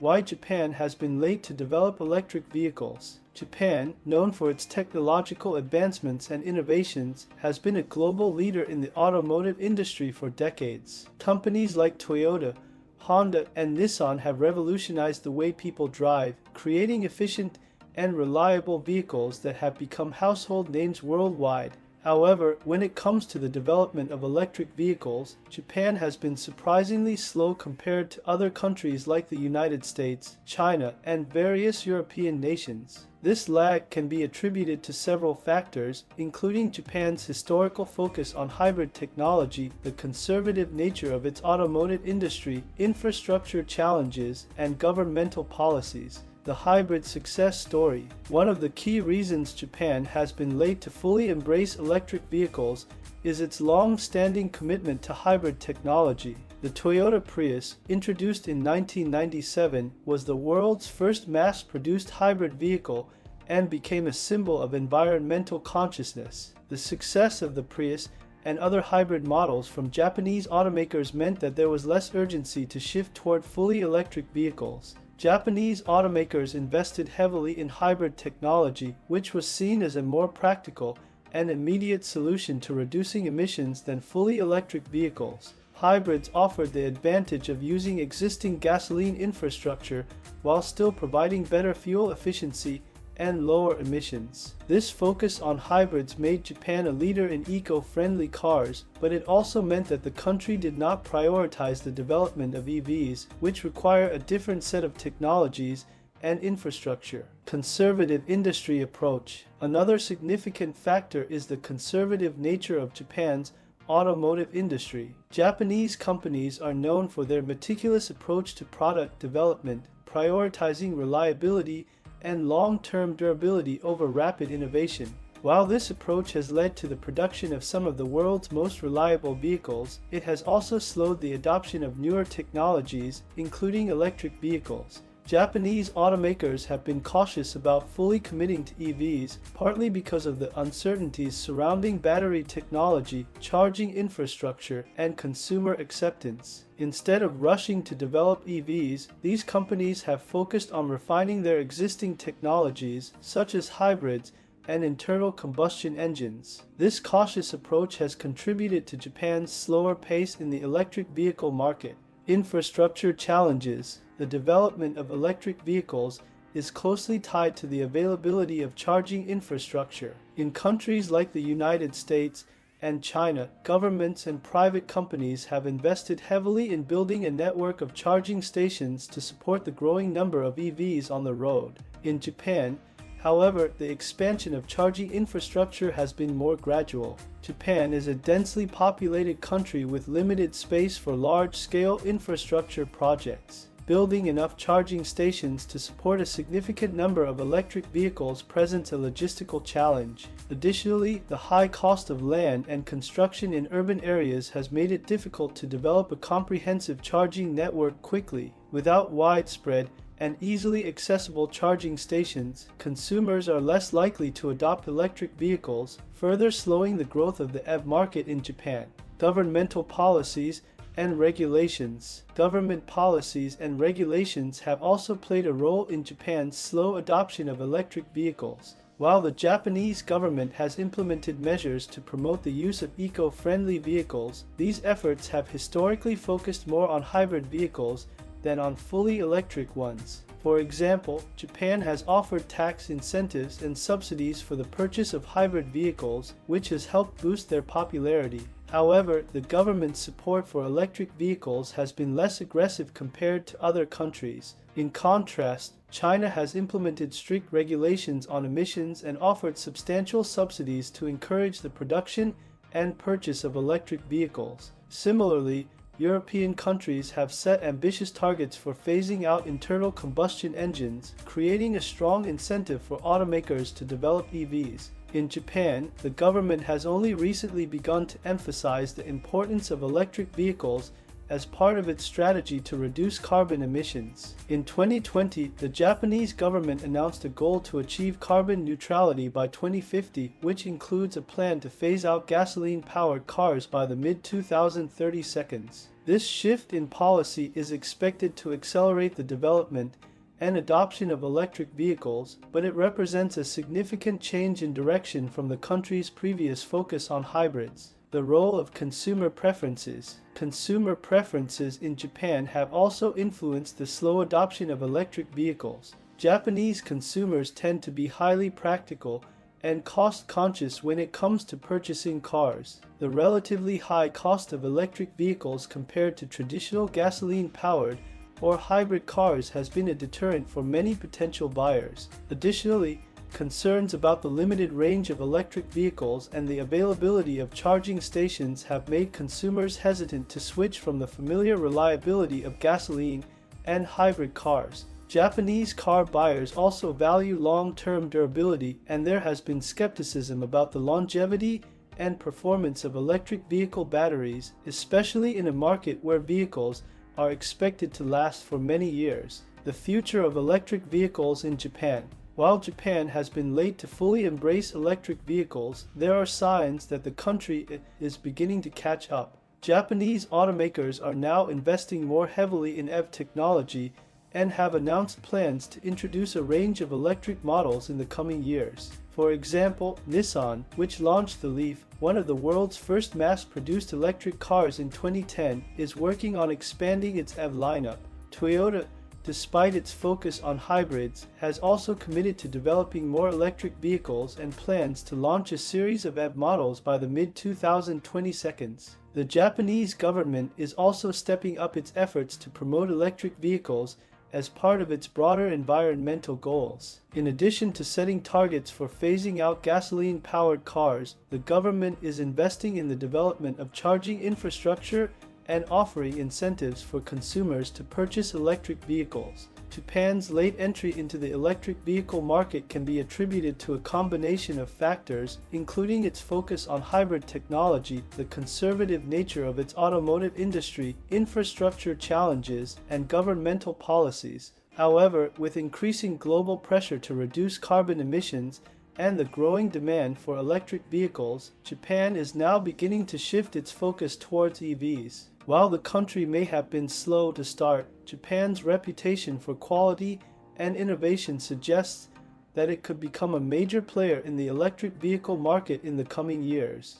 Why Japan has been late to develop electric vehicles. Japan, known for its technological advancements and innovations, has been a global leader in the automotive industry for decades. Companies like Toyota, Honda, and Nissan have revolutionized the way people drive, creating efficient and reliable vehicles that have become household names worldwide. However, when it comes to the development of electric vehicles, Japan has been surprisingly slow compared to other countries like the United States, China, and various European nations. This lag can be attributed to several factors, including Japan's historical focus on hybrid technology, the conservative nature of its automotive industry, infrastructure challenges, and governmental policies. The hybrid success story. One of the key reasons Japan has been late to fully embrace electric vehicles is its long-standing commitment to hybrid technology. The Toyota Prius, introduced in 1997, was the world's first mass-produced hybrid vehicle and became a symbol of environmental consciousness. The success of the Prius and other hybrid models from Japanese automakers meant that there was less urgency to shift toward fully electric vehicles. Japanese automakers invested heavily in hybrid technology, which was seen as a more practical and immediate solution to reducing emissions than fully electric vehicles. Hybrids offered the advantage of using existing gasoline infrastructure while still providing better fuel efficiency and lower emissions. This focus on hybrids made Japan a leader in eco-friendly cars, but it also meant that the country did not prioritize the development of EVs, which require a different set of technologies and infrastructure. Conservative industry approach. Another significant factor is the conservative nature of Japan's automotive industry. Japanese companies are known for their meticulous approach to product development, prioritizing reliability and long-term durability over rapid innovation. While this approach has led to the production of some of the world's most reliable vehicles, it has also slowed the adoption of newer technologies, including electric vehicles. Japanese automakers have been cautious about fully committing to EVs, partly because of the uncertainties surrounding battery technology, charging infrastructure, and consumer acceptance. Instead of rushing to develop EVs, these companies have focused on refining their existing technologies, such as hybrids and internal combustion engines. This cautious approach has contributed to Japan's slower pace in the electric vehicle market. Infrastructure challenges. The development of electric vehicles is closely tied to the availability of charging infrastructure. In countries like the United States and China, governments and private companies have invested heavily in building a network of charging stations to support the growing number of EVs on the road. In Japan, however, the expansion of charging infrastructure has been more gradual. Japan is a densely populated country with limited space for large-scale infrastructure projects. Building enough charging stations to support a significant number of electric vehicles presents a logistical challenge. Additionally, the high cost of land and construction in urban areas has made it difficult to develop a comprehensive charging network quickly. Without widespread and easily accessible charging stations, consumers are less likely to adopt electric vehicles, further slowing the growth of the EV market in Japan. Governmental policies and regulations. Government policies and regulations have also played a role in Japan's slow adoption of electric vehicles. While the Japanese government has implemented measures to promote the use of eco-friendly vehicles, these efforts have historically focused more on hybrid vehicles than on fully electric ones. For example, Japan has offered tax incentives and subsidies for the purchase of hybrid vehicles, which has helped boost their popularity. However, the government's support for electric vehicles has been less aggressive compared to other countries. In contrast, China has implemented strict regulations on emissions and offered substantial subsidies to encourage the production and purchase of electric vehicles. Similarly, European countries have set ambitious targets for phasing out internal combustion engines, creating a strong incentive for automakers to develop EVs. In Japan, the government has only recently begun to emphasize the importance of electric vehicles as part of its strategy to reduce carbon emissions. In 2020, the Japanese government announced a goal to achieve carbon neutrality by 2050, which includes a plan to phase out gasoline-powered cars by the mid-2030s. This shift in policy is expected to accelerate the development and adoption of electric vehicles, but it represents a significant change in direction from the country's previous focus on hybrids. The role of consumer preferences. Consumer preferences in Japan have also influenced the slow adoption of electric vehicles. Japanese consumers tend to be highly practical and cost-conscious when it comes to purchasing cars. The relatively high cost of electric vehicles compared to traditional gasoline-powered or hybrid cars has been a deterrent for many potential buyers. Additionally, concerns about the limited range of electric vehicles and the availability of charging stations have made consumers hesitant to switch from the familiar reliability of gasoline and hybrid cars. Japanese car buyers also value long-term durability, and there has been skepticism about the longevity and performance of electric vehicle batteries, especially in a market where vehicles are expected to last for many years. The future of electric vehicles in Japan. While Japan has been late to fully embrace electric vehicles, there are signs that the country is beginning to catch up. Japanese automakers are now investing more heavily in EV technology and have announced plans to introduce a range of electric models in the coming years. For example, Nissan, which launched the Leaf, one of the world's first mass-produced electric cars in 2010, is working on expanding its EV lineup. Toyota, despite its focus on hybrids, has also committed to developing more electric vehicles and plans to launch a series of EV models by the mid-2020s. The Japanese government is also stepping up its efforts to promote electric vehicles as part of its broader environmental goals. In addition to setting targets for phasing out gasoline-powered cars, the government is investing in the development of charging infrastructure and offering incentives for consumers to purchase electric vehicles. Japan's late entry into the electric vehicle market can be attributed to a combination of factors, including its focus on hybrid technology, the conservative nature of its automotive industry, infrastructure challenges, and governmental policies. However, with increasing global pressure to reduce carbon emissions and the growing demand for electric vehicles, Japan is now beginning to shift its focus towards EVs. While the country may have been slow to start, Japan's reputation for quality and innovation suggests that it could become a major player in the electric vehicle market in the coming years.